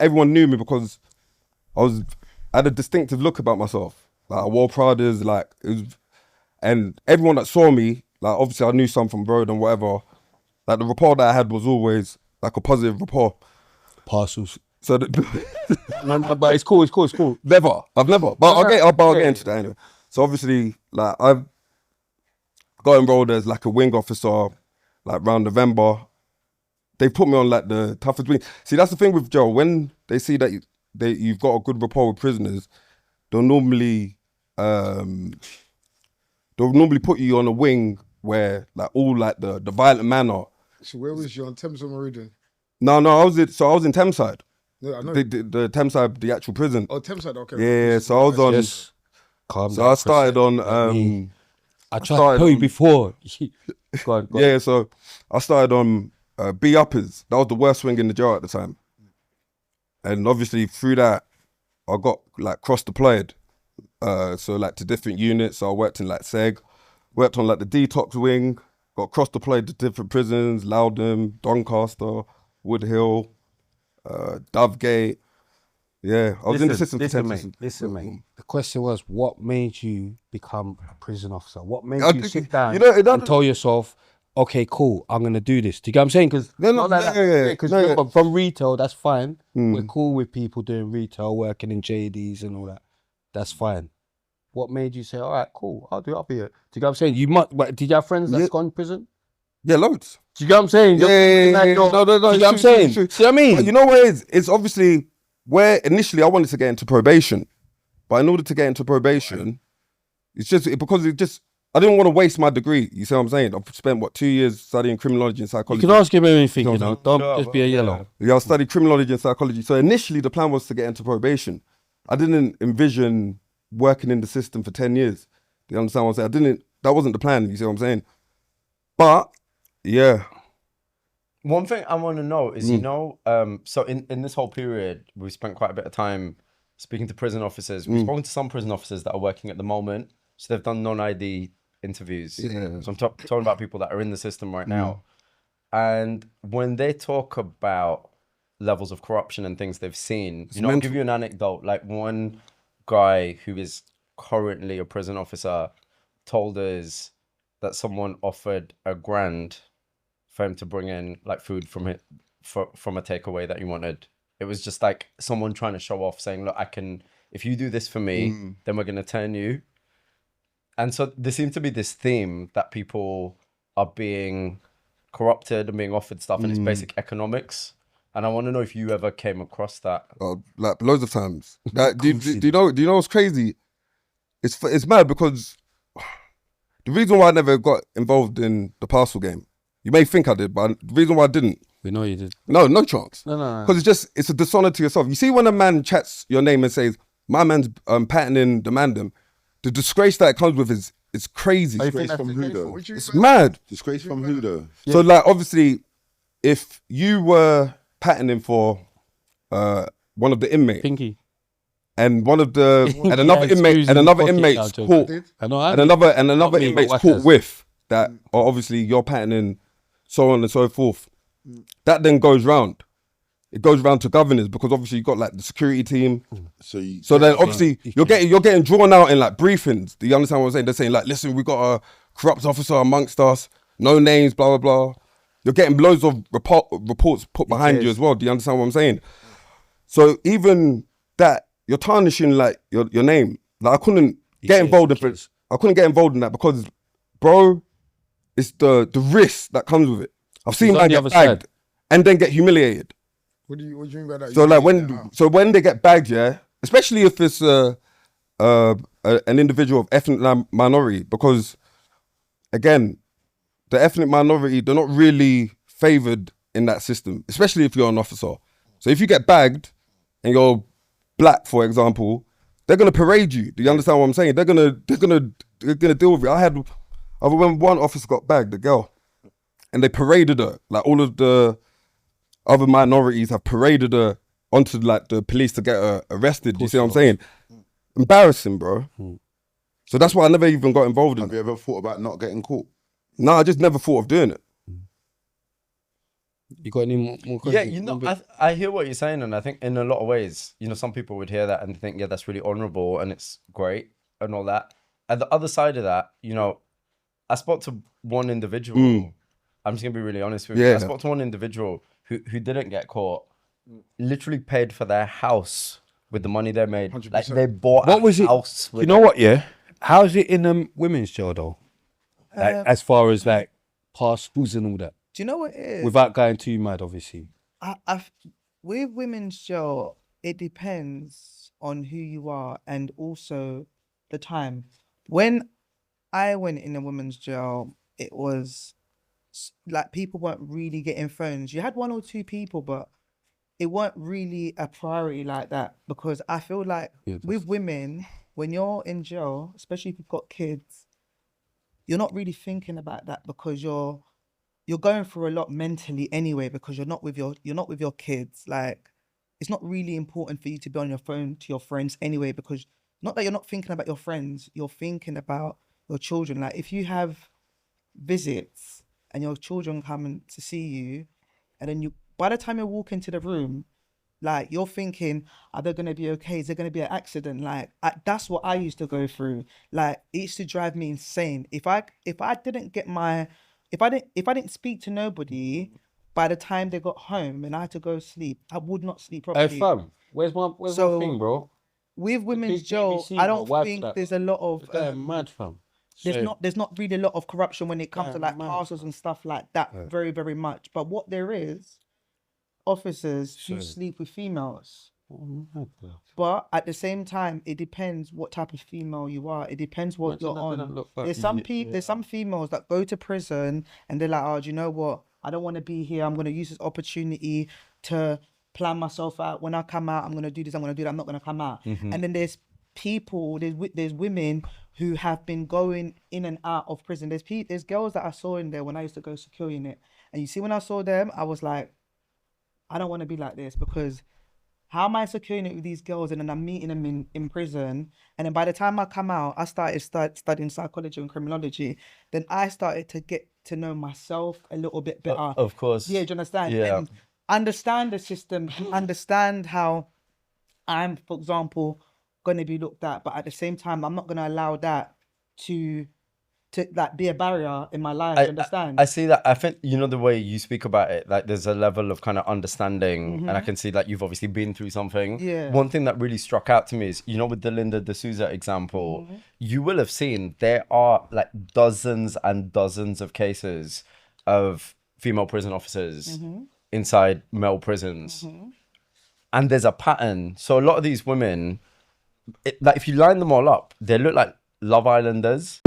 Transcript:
Everyone knew me because I had a distinctive look about myself. Like I wore Pradas, like it was, and everyone that saw me, like obviously I knew some from road and whatever. Like the rapport that I had was always like a positive rapport. Parcels. So, But it's cool. I've never. But I'll get into that anyway. So obviously, like I've got enrolled as like a wing officer, like around November. They put me on like the toughest wing. See, that's the thing with Joe. When they see that you've got a good rapport with prisoners, they'll normally put you on a wing where like all like the violent manner. So where was you, on Thames or Meridian? No, I was in Thameside. Yeah, I know. The Thameside, the actual prison. Oh, Thameside, okay. Yeah, so I was on. Yes. Calm So down, I started on. I tried to tell you before. Go on. Yeah, so I started on B uppers. That was the worst wing in the jail at the time. And obviously through that, I got like cross deployed. So like to different units. So I worked in like SEG, worked on like the detox wing, got cross deployed to different prisons, Lowdham, Doncaster, Woodhill, Dovegate. Yeah, I was in the system for 10 years. Listen, mate. The question was, what made you become a prison officer? What made you sit down and tell yourself, okay, cool, I'm going to do this? Do you get what I'm saying? Because from retail, that's fine. We're cool with people doing retail, working in JDs and all that. That's fine. What made you say, all right, cool, I'll do it, I'll be it? Do you get what I'm saying? Did you have friends that's gone to prison? Yeah, loads. Do you get what I'm saying? Yeah. No. Do you get what I'm saying? True. See what I mean? But you know what it is? It's obviously where initially I wanted to get into probation. But in order to get into probation, I didn't want to waste my degree. You see what I'm saying? I've spent, 2 years studying criminology and psychology. You can ask him anything, Don't just be a yellow. Yeah, I studied criminology and psychology. So initially the plan was to get into probation. I didn't envision working in the system for 10 years. Do you understand what I'm saying? That wasn't the plan, you see what I'm saying? But, yeah. One thing I want to know is, so in this whole period, we've spent quite a bit of time speaking to prison officers. We've spoken to some prison officers that are working at the moment. So they've done non-ID interviews. Yeah. So I'm talking about people that are in the system right now. And when they talk about levels of corruption and things they've seen, I'll give you an anecdote. Like one guy who is currently a prison officer told us that someone offered $1,000 for him to bring in like food from a takeaway that he wanted. It was just like someone trying to show off, saying, look, if you do this for me, then we're going to turn you. And so there seems to be this theme that people are being corrupted and being offered stuff, and it's basic economics. And I want to know if you ever came across that. Like loads of times. Like, do you know what's crazy? It's mad because the reason why I never got involved in the parcel game, you may think I did, but the reason why I didn't. We know you did. No chance. No. Because it's a dishonor to yourself. You see when a man chats your name and says, my man's patenting the mandem, the disgrace that it comes with is crazy. Disgrace from who though? It's mad. Disgrace from who though? Yeah. So like obviously, if you were patenting for one of the inmates, Pinky, and another inmate's caught, and another inmate's caught with that, or obviously you're patenting, so on and so forth. That then goes round. It goes round to governors because obviously you've got like the security team. So then obviously you're getting drawn out in like briefings. Do you understand what I'm saying? They're saying like, listen, we got a corrupt officer amongst us, no names, blah, blah, blah. You're getting loads of reports put behind you as well. Do you understand what I'm saying? So even that, you're tarnishing like your name. Like I couldn't get involved in that because, bro, it's the risk that comes with it. I've seen man get bagged and then get humiliated. What do you mean by that? So like when they get bagged, yeah, especially if it's an individual of ethnic minority, because again, the ethnic minority, they're not really favoured in that system, especially if you're an officer. So if you get bagged and you're black, for example, they're gonna parade you. Do you understand what I'm saying? They're gonna deal with you. I remember one officer got bagged, the girl, and they paraded her. Like all of the other minorities have paraded her onto like the police to get her arrested. You see what I'm saying? Embarrassing, bro. So that's why I never even got involved in it. Have you ever thought about not getting caught? No, I just never thought of doing it. You got any more questions? Yeah, you know, I hear what you're saying, and I think in a lot of ways, you know, some people would hear that and think, yeah, that's really honourable and it's great and all that. At the other side of that, you know, I spoke to one individual. I'm just gonna be really honest with you. I spoke to one individual who didn't get caught. Literally paid for their house with the money they made. 100%. Like they bought what was a it? house. You know what? Yeah. How's it in women's jail though? Like, as far as like parcels and all that. Do you know what it is? Without going too mad, obviously. With women's jail, it depends on who you are and also the time. When I went in a women's jail, it was like people weren't really getting phones. You had one or two people, but it weren't really a priority like that, because I feel like with women, when you're in jail, especially if you've got kids, you're not really thinking about that because you're going through a lot mentally anyway, because you're not with your kids. Like, it's not really important for you to be on your phone to your friends anyway, because not that you're not thinking about your friends, you're thinking about your children. Like, if you have visits and your children come to see you, and then by the time you walk into the room, like, you're thinking, are they going to be okay? Is there going to be an accident? Like, that's what I used to go through. Like, it used to drive me insane. If I didn't speak to nobody by the time they got home and I had to go sleep, I would not sleep properly. Hey fam, where's my thing, bro? With women's jail, I don't think there's a lot of mad fam. There's not really a lot of corruption when it comes to like parcels and stuff like that. Very, very much. But what there is, officers who sleep with females. But at the same time, it depends what type of female you are. It depends what you're on. There's some females that go to prison and they're like, oh, do you know what? I don't want to be here. I'm going to use this opportunity to plan myself out. When I come out, I'm going to do this. I'm going to do that. I'm not going to come out. And then there's women who have been going in and out of prison. There's girls that I saw in there when I used to go secure unit. And you see, when I saw them, I was like, I don't want to be like this, because how am I securing it with these girls and then I'm meeting them in prison? And then by the time I come out, I started studying psychology and criminology. Then I started to get to know myself a little bit better. Of course. Yeah, do you understand? Yeah. And understand the system, understand how I'm, for example, going to be looked at. But at the same time, I'm not going to allow that to like be a barrier in my life. You understand? I see that. I think, you know, the way you speak about it, like there's a level of kind of understanding, and I can see that you've obviously been through something. Yeah. One thing that really struck out to me is, you know, with the Linda D'Souza example, you will have seen there are like dozens and dozens of cases of female prison officers inside male prisons. And there's a pattern. So a lot of these women, like if you line them all up, they look like Love Islanders.